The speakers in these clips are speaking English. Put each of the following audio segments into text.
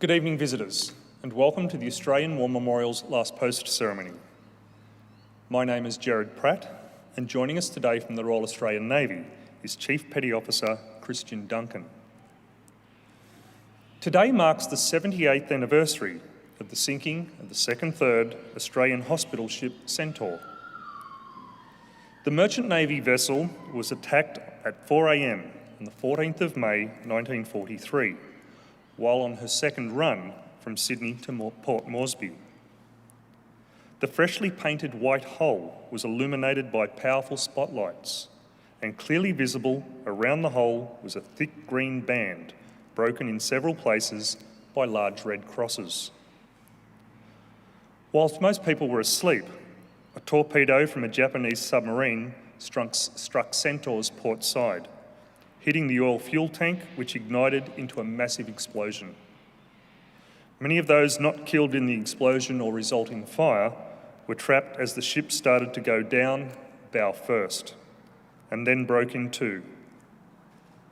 Good evening, visitors, and welcome to the Australian War Memorial's Last Post ceremony. My name is Gerard Pratt, and joining us today from the Royal Australian Navy is Chief Petty Officer Christian Duncan. Today marks the 78th anniversary of the sinking of the second-third Australian hospital ship Centaur. The Merchant Navy vessel was attacked at 4 a.m. on the 14th of May 1943, while on her second run from Sydney to Port Moresby. The freshly painted white hull was illuminated by powerful spotlights, and clearly visible around the hull was a thick green band, broken in several places by large red crosses. Whilst most people were asleep, a torpedo from a Japanese submarine struck Centaur's port side, hitting the oil fuel tank, which ignited into a massive explosion. Many of those not killed in the explosion or resulting fire were trapped as the ship started to go down bow first, and then broke in two.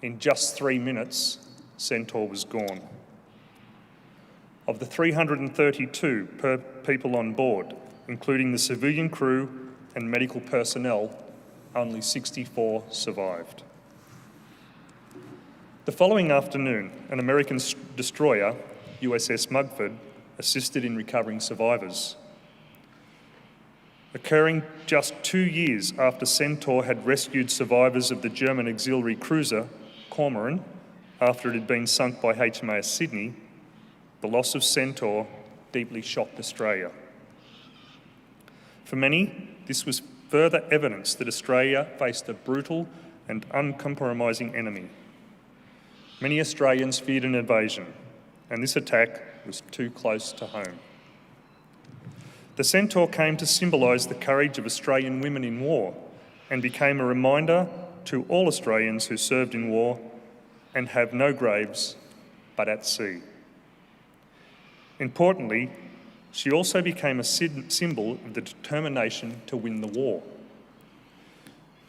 In just 3 minutes, Centaur was gone. Of the 332 people on board, including the civilian crew and medical personnel, only 64 survived. The following afternoon, an American destroyer, USS Mugford, assisted in recovering survivors. Occurring just 2 years after Centaur had rescued survivors of the German auxiliary cruiser Cormoran after it had been sunk by HMAS Sydney, the loss of Centaur deeply shocked Australia. For many, this was further evidence that Australia faced a brutal and uncompromising enemy. Many Australians feared an invasion, and this attack was too close to home. The Centaur came to symbolise the courage of Australian women in war and became a reminder to all Australians who served in war and have no graves but at sea. Importantly, she also became a symbol of the determination to win the war.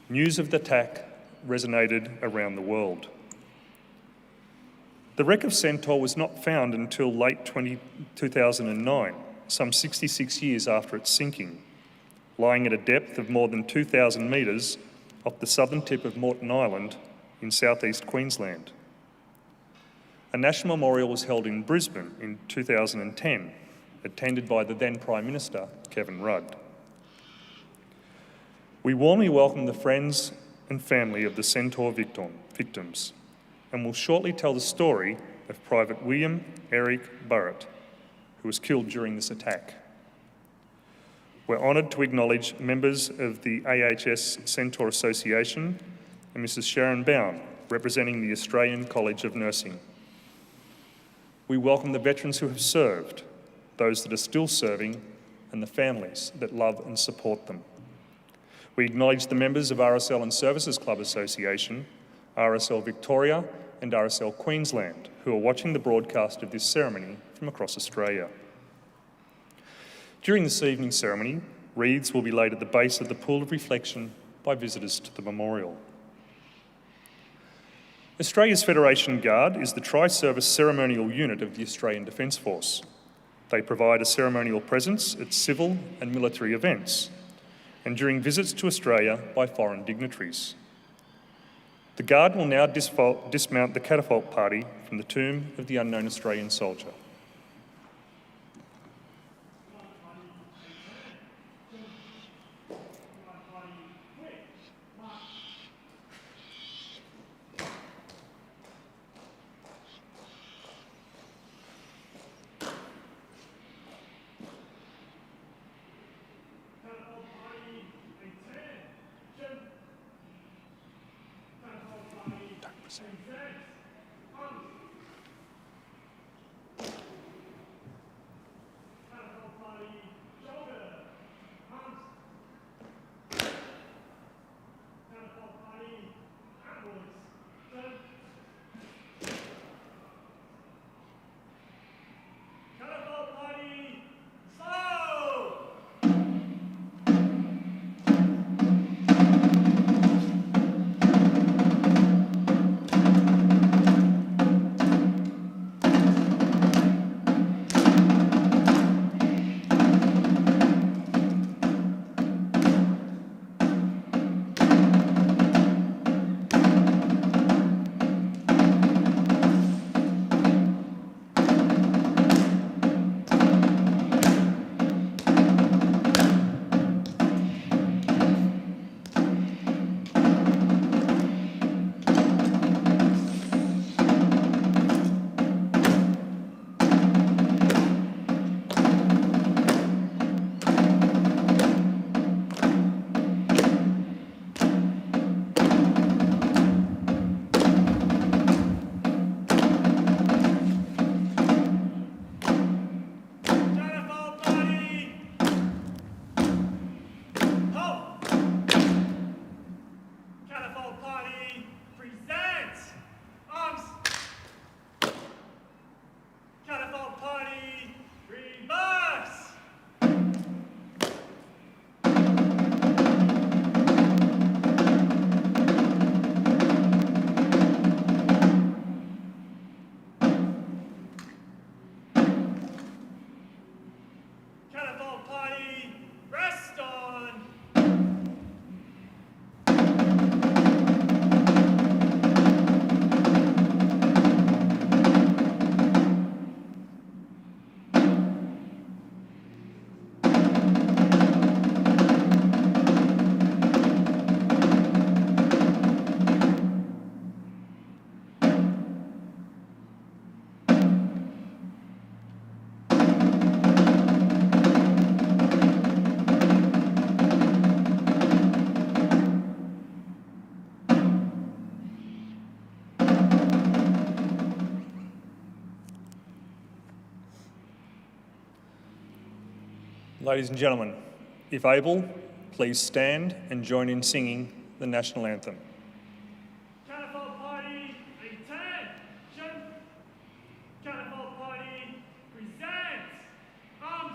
News of the attack resonated around the world. The wreck of Centaur was not found until late 2009, some 66 years after its sinking, lying at a depth of more than 2,000 metres off the southern tip of Moreton Island in southeast Queensland. A national memorial was held in Brisbane in 2010, attended by the then Prime Minister, Kevin Rudd. We warmly welcome the friends and family of the Centaur victims, and will shortly tell the story of Private William Eric Burrett, who was killed during this attack. We're honoured to acknowledge members of the AHS Centaur Association and Mrs. Sharon Bown, representing the Australian College of Nursing. We welcome the veterans who have served, those that are still serving, and the families that love and support them. We acknowledge the members of RSL Services Clubs Association, RSL Victoria and RSL Queensland, who are watching the broadcast of this ceremony from across Australia. During this evening's ceremony, wreaths will be laid at the base of the pool of reflection by visitors to the memorial. Australia's Federation Guard is the tri-service ceremonial unit of the Australian Defence Force. They provide a ceremonial presence at civil and military events and during visits to Australia by foreign dignitaries. The Guard will now dismount the catafalque party from the tomb of the unknown Australian soldier. Ladies and gentlemen, if able, please stand and join in singing the national anthem. Catapult Party, attention! Catapult Party presents arms.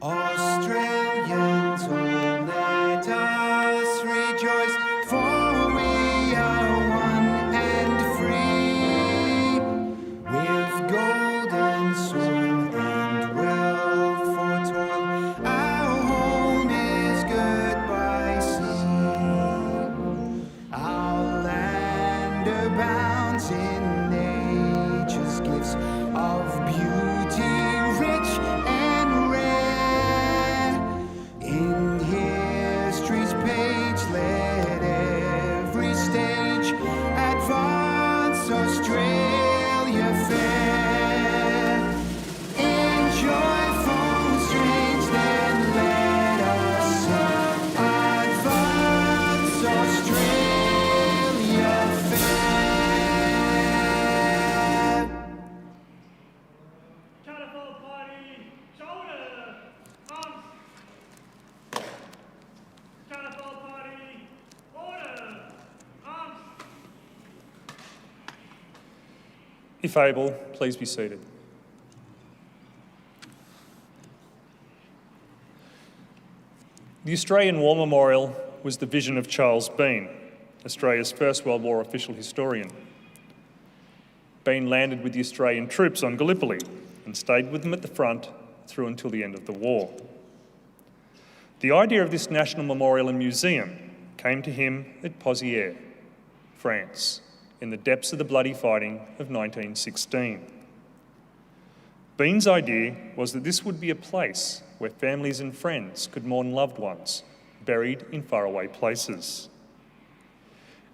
Australians, all let us rejoice, for we are one and free, with golden soil and wealth for toil. Our home is good by sea. Our land abounds in nature's gifts of beauty, rich and rare. In history's page, let every stage advance Australia fair. In joyful strains, then let us sing, advance Australia fair. Catapult Party, shoulder, arms. Catapult Party, order, arms. If able, please be seated. The Australian War Memorial was the vision of Charles Bean, Australia's First World War official historian. Bean landed with the Australian troops on Gallipoli and stayed with them at the front through until the end of the war. The idea of this national memorial and museum came to him at Pozières, France, in the depths of the bloody fighting of 1916. Bean's idea was that this would be a place where families and friends could mourn loved ones buried in faraway places.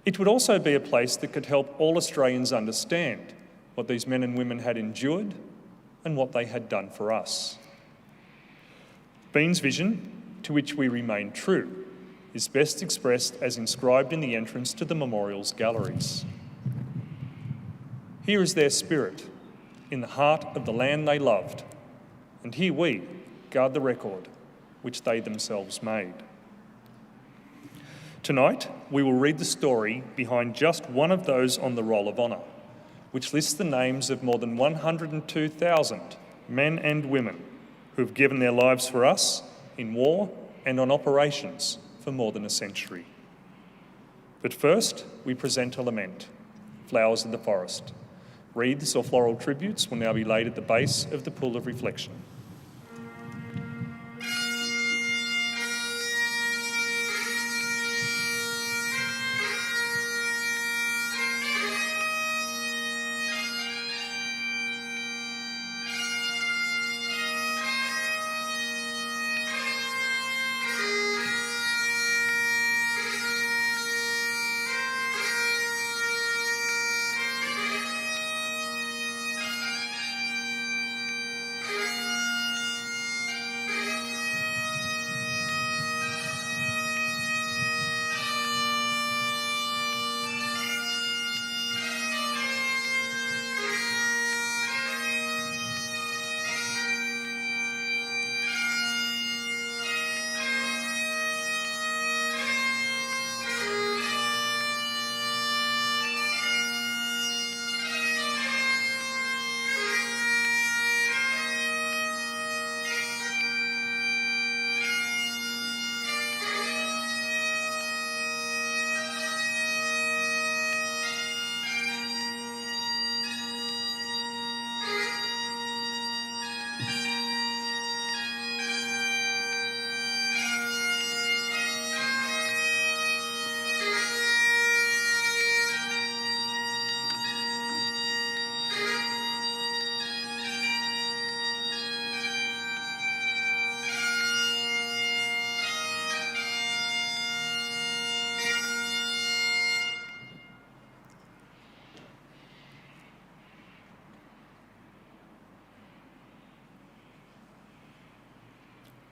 It would also be a place that could help all Australians understand what these men and women had endured and what they had done for us. Bean's vision, to which we remain true, is best expressed as inscribed in the entrance to the memorial's galleries. Here is their spirit, in the heart of the land they loved, and here we guard the record which they themselves made. Tonight, we will read the story behind just one of those on the Roll of Honour, which lists the names of more than 102,000 men and women who have given their lives for us in war and on operations for more than a century. But first, we present a lament, Flowers of the Forest. Wreaths or floral tributes will now be laid at the base of the pool of reflection.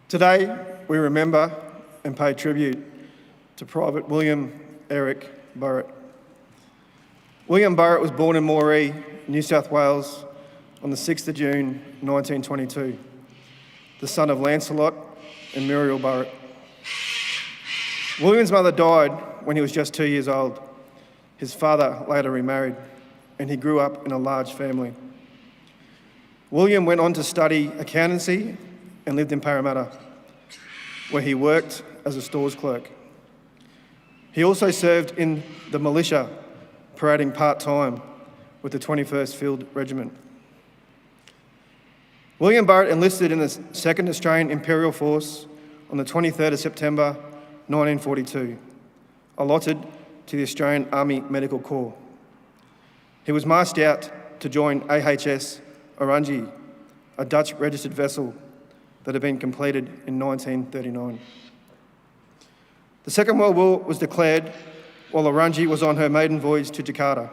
Today, we remember and pay tribute to Private William Eric Burrett. William Burrett was born in Moree, New South Wales, on the 6th of June 1922, the son of Lancelot and Muriel Burrett. William's mother died when he was just 2 years old. His father later remarried, and he grew up in a large family. William went on to study accountancy and lived in Parramatta, where he worked as a stores clerk. He also served in the militia, parading part-time with the 21st Field Regiment. William Burrett enlisted in the 2nd Australian Imperial Force on the 23rd of September 1942, allotted to the Australian Army Medical Corps. He was marched out to join AHS Orangi, a Dutch registered vessel that had been completed in 1939. The Second World War was declared while Orangi was on her maiden voyage to Jakarta,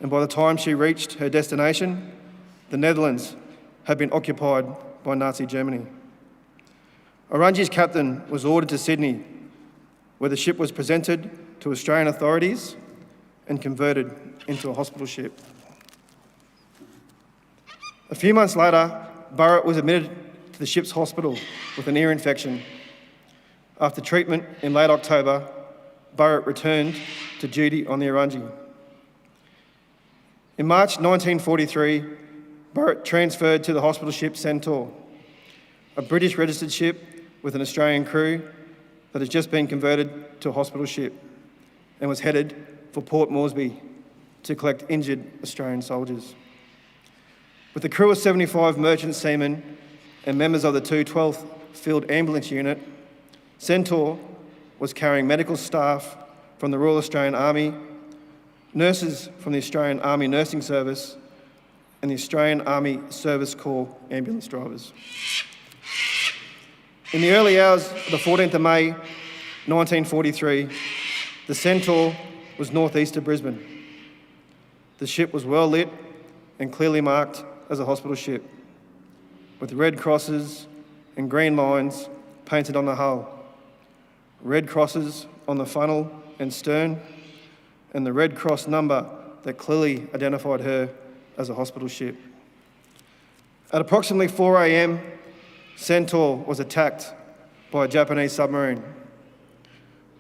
and by the time she reached her destination, the Netherlands had been occupied by Nazi Germany. Orangi's captain was ordered to Sydney, where the ship was presented to Australian authorities and converted into a hospital ship. A few months later, Burrett was admitted to the ship's hospital with an ear infection. After treatment in late October, Burrett returned to duty on the Orangi. In March 1943, Burrett transferred to the hospital ship Centaur, a British registered ship with an Australian crew that has just been converted to a hospital ship and was headed for Port Moresby to collect injured Australian soldiers. With a crew of 75 merchant seamen and members of the 212th Field Ambulance Unit, Centaur was carrying medical staff from the Royal Australian Army, nurses from the Australian Army Nursing Service, and the Australian Army Service Corps ambulance drivers. In the early hours of the 14th of May 1943, the Centaur was northeast of Brisbane. The ship was well lit and clearly marked as a hospital ship, with red crosses and green lines painted on the hull, red crosses on the funnel and stern, and the Red Cross number that clearly identified her as a hospital ship. At approximately 4 a.m, Centaur was attacked by a Japanese submarine.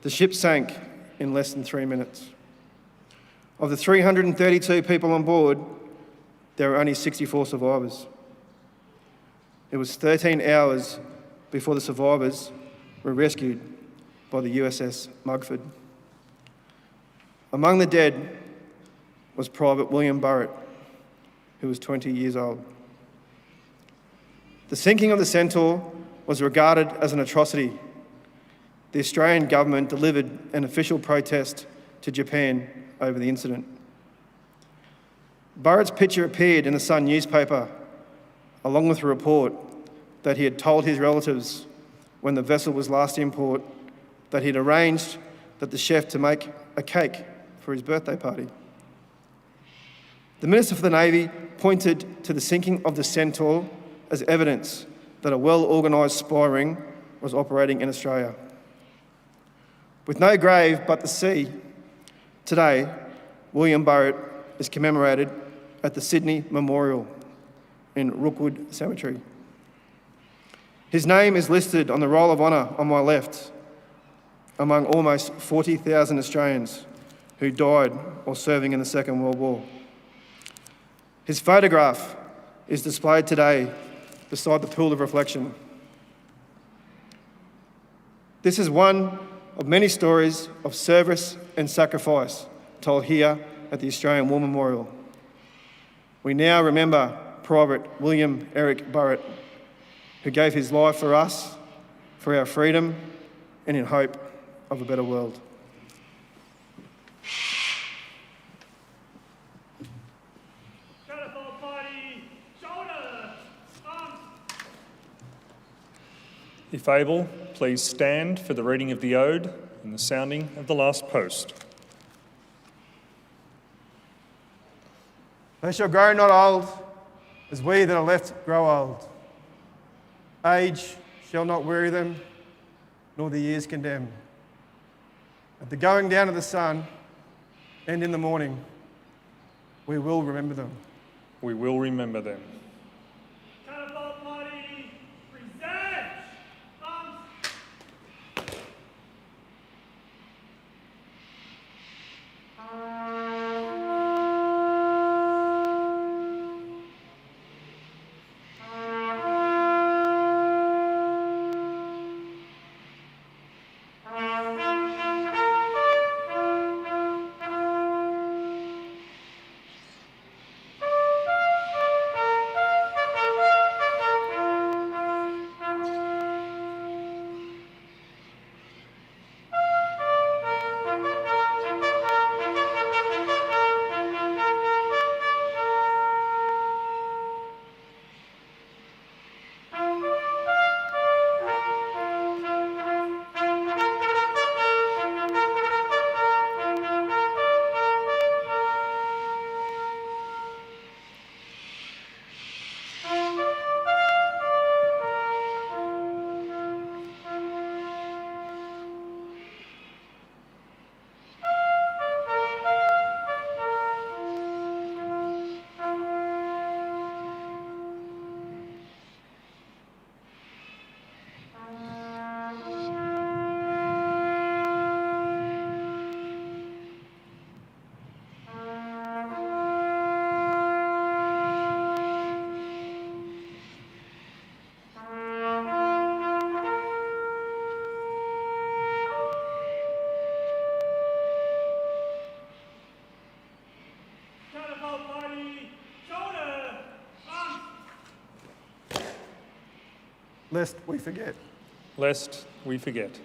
The ship sank in less than 3 minutes. Of the 332 people on board, there were only 64 survivors. It was 13 hours before the survivors were rescued by the USS Mugford. Among the dead was Private William Burrett, who was 20 years old. The sinking of the Centaur was regarded as an atrocity. The Australian government delivered an official protest to Japan over the incident. Burrett's picture appeared in the Sun newspaper, along with a report that he had told his relatives when the vessel was last in port that he'd arranged that the chef to make a cake for his birthday party. The Minister for the Navy pointed to the sinking of the Centaur as evidence that a well-organised spy ring was operating in Australia. With no grave but the sea, today, William Burrett is commemorated at the Sydney Memorial in Rookwood Cemetery. His name is listed on the Roll of Honour on my left, among almost 40,000 Australians who died while serving in the Second World War. His photograph is displayed today beside the pool of reflection. This is one of many stories of service and sacrifice told here at the Australian War Memorial. We now remember Private William Eric Burrett, who gave his life for us, for our freedom, and in hope of a better world. Catapult party, shoulder, arms. If able, please stand for the reading of the ode and the sounding of the last post. They shall grow not old, as we that are left grow old. Age shall not weary them, nor nor the years condemn. At the going down of the sun and in the morning, we will remember them. We will remember them. Catapult Party presents arms. Catapult Party shoulder arms. Lest we forget. Lest we forget.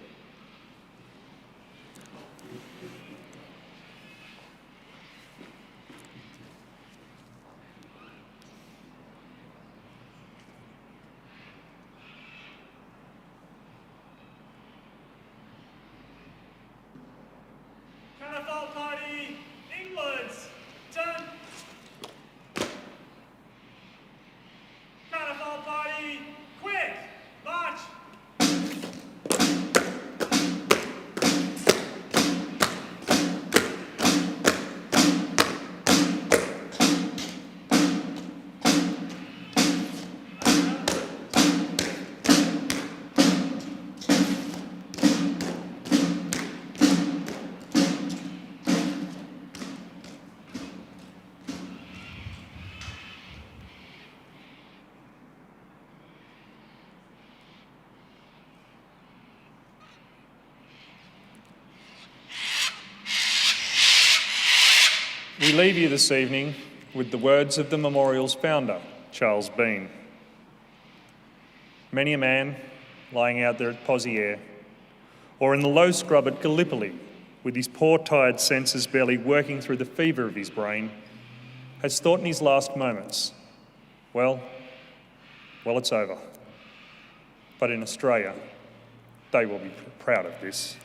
Catapult Party England's turn. Catapult Party quick march. We leave you this evening with the words of the memorial's founder, Charles Bean. Many a man lying out there at Pozieres, or in the low scrub at Gallipoli, with his poor tired senses barely working through the fever of his brain, has thought in his last moments, well, it's over. But in Australia, they will be proud of this.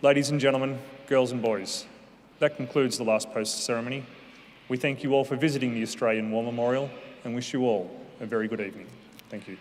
Ladies and gentlemen, girls and boys, that concludes the last post ceremony. We thank you all for visiting the Australian War Memorial and wish you all a very good evening. Thank you.